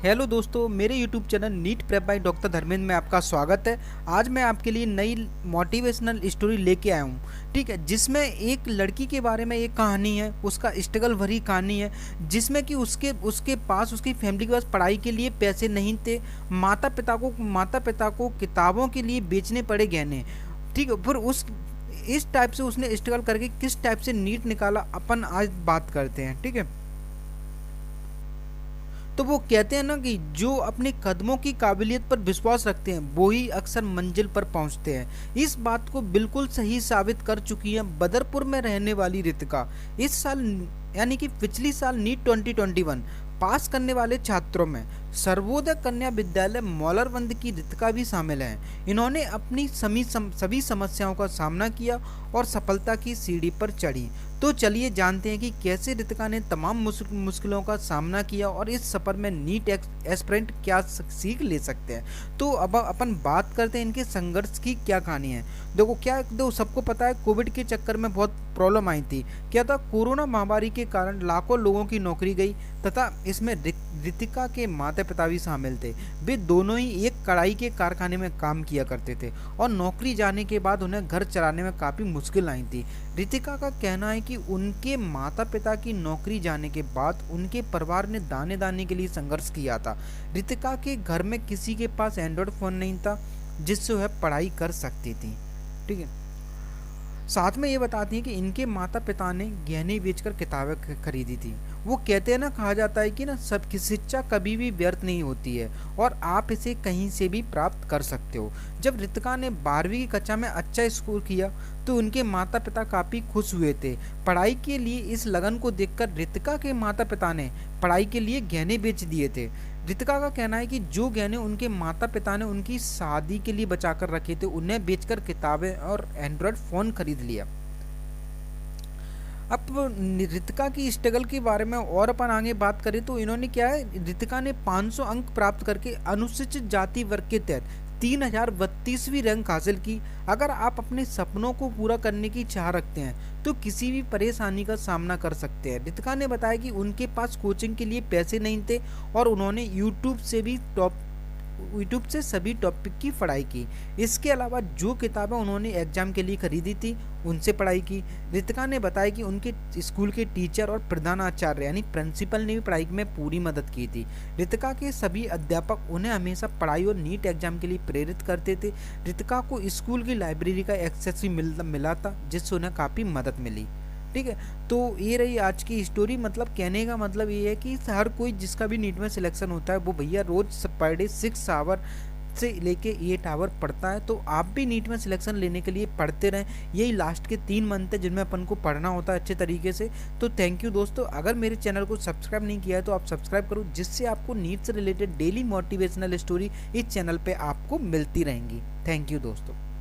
Hello दोस्तों, मेरे YouTube channel NEET prep by doctor Dharmendra में आपका स्वागत है। आज मैं आपके लिए नई मोटिवेशनल स्टोरी लेके आया हूँ। ठीक है, जिसमें एक लड़की के बारे में एक कहानी है, उसका स्ट्रगल भरी कहानी है, जिसमें कि उसके पास उसकी फैमिली के पास पढ़ाई के लिए पैसे नहीं थे। माता पिता को किताबों के लिए बेचने पड़े गहने। ठीक है, फिर उस इस टाइप से उसने स्ट्रगल करके किस टाइप से नीट निकाला, अपन आज बात करते हैं। ठीक है, तो वो कहते हैं ना कि जो अपने कदमों की काबिलियत पर विश्वास रखते हैं वो ही अक्सर मंजिल पर पहुंचते हैं। इस बात को बिल्कुल सही साबित कर चुकी है बदरपुर में रहने वाली रितिका। इस साल यानी कि पिछली साल नीट 2021 पास करने वाले छात्रों में सर्वोदय कन्या विद्यालय मौलरवंद की रितिका भी शामिल हैं। इन्होंने अपनी सभी समस्याओं का सामना किया और सफलता की सीढ़ी पर चढ़ी। तो चलिए जानते हैं कि कैसे रितिका ने तमाम मुश्किलों का सामना किया और इस सफर में नीट एस्पिरेंट क्या सीख ले सकते हैं। तो अब अपन बात करते हैं इनके संघर्ष की क्या कहानी है। देखो सबको पता है, कोविड के चक्कर में बहुत प्रॉब्लम आई थी। क्या था, कोरोना महामारी के कारण लाखों लोगों की नौकरी गई तथा इसमें रितिका के माता पिता भी शामिल थे। वे दोनों ही एक कढ़ाई के कारखाने में काम किया करते थे और नौकरी जाने के बाद उन्हें घर चलाने में काफ़ी मुश्किल आई थी। रितिका का कहना है कि उनके माता पिता की नौकरी जाने के बाद उनके परिवार ने दाने दाने के लिए संघर्ष किया था। रितिका के घर में किसी के पास एंड्रॉयड फ़ोन नहीं था जिससे वह पढ़ाई कर सकती थी। ठीक है, साथ में ये बताती हैं कि इनके माता पिता ने गहने बेचकर किताबें खरीदी थी। वो कहते हैं ना, कहा जाता है कि ना सबकी शिक्षा कभी भी व्यर्थ नहीं होती है और आप इसे कहीं से भी प्राप्त कर सकते हो। जब रितिका ने 12वीं की कक्षा में अच्छा स्कोर किया तो उनके माता पिता काफ़ी खुश हुए थे। पढ़ाई के लिए इस लगन को देखकर रितिका के माता पिता ने पढ़ाई के लिए गहने बेच दिए थे। रितिका का कहना है कि जो गहने उनके माता पिता ने उनकी शादी के लिए बचा कर रखे थे उन्हें बेचकर किताबें और एंड्रॉयड फ़ोन खरीद लिया। अब रितिका की स्ट्रगल के बारे में और अपन आगे बात करें तो इन्होंने क्या है, रितिका ने 500 अंक प्राप्त करके अनुसूचित जाति वर्ग के तहत 3032वीं रैंक हासिल की। अगर आप अपने सपनों को पूरा करने की चाह रखते हैं तो किसी भी परेशानी का सामना कर सकते हैं। रितिका ने बताया कि उनके पास कोचिंग के लिए पैसे नहीं थे और उन्होंने यूट्यूब से सभी टॉपिक की पढ़ाई की। इसके अलावा जो किताबें उन्होंने एग्जाम के लिए खरीदी थी उनसे पढ़ाई की। रितिका ने बताया कि उनके स्कूल के टीचर और प्रधानाचार्य यानी प्रिंसिपल ने भी पढ़ाई में पूरी मदद की थी। रितिका के सभी अध्यापक उन्हें हमेशा पढ़ाई और नीट एग्जाम के लिए प्रेरित करते थे। रितिका को स्कूल की लाइब्रेरी का एक्सेस भी मिला था जिससे उन्हें काफ़ी मदद मिली। ठीक है, तो ये रही आज की स्टोरी। मतलब कहने का मतलब ये है कि हर कोई जिसका भी नीट में सिलेक्शन होता है वो भैया रोज पर डे 6 आवर से लेके 8 आवर पढ़ता है। तो आप भी नीट में सिलेक्शन लेने के लिए पढ़ते रहें। यही लास्ट के 3 मंथ है जिनमें अपन को पढ़ना होता है अच्छे तरीके से। तो थैंक यू दोस्तों। अगर मेरे चैनल को सब्सक्राइब नहीं किया है तो आप सब्सक्राइब करो, जिससे आपको नीट से रिलेटेड डेली मोटिवेशनल स्टोरी इस चैनल पर आपको मिलती रहेंगी। थैंक यू दोस्तों।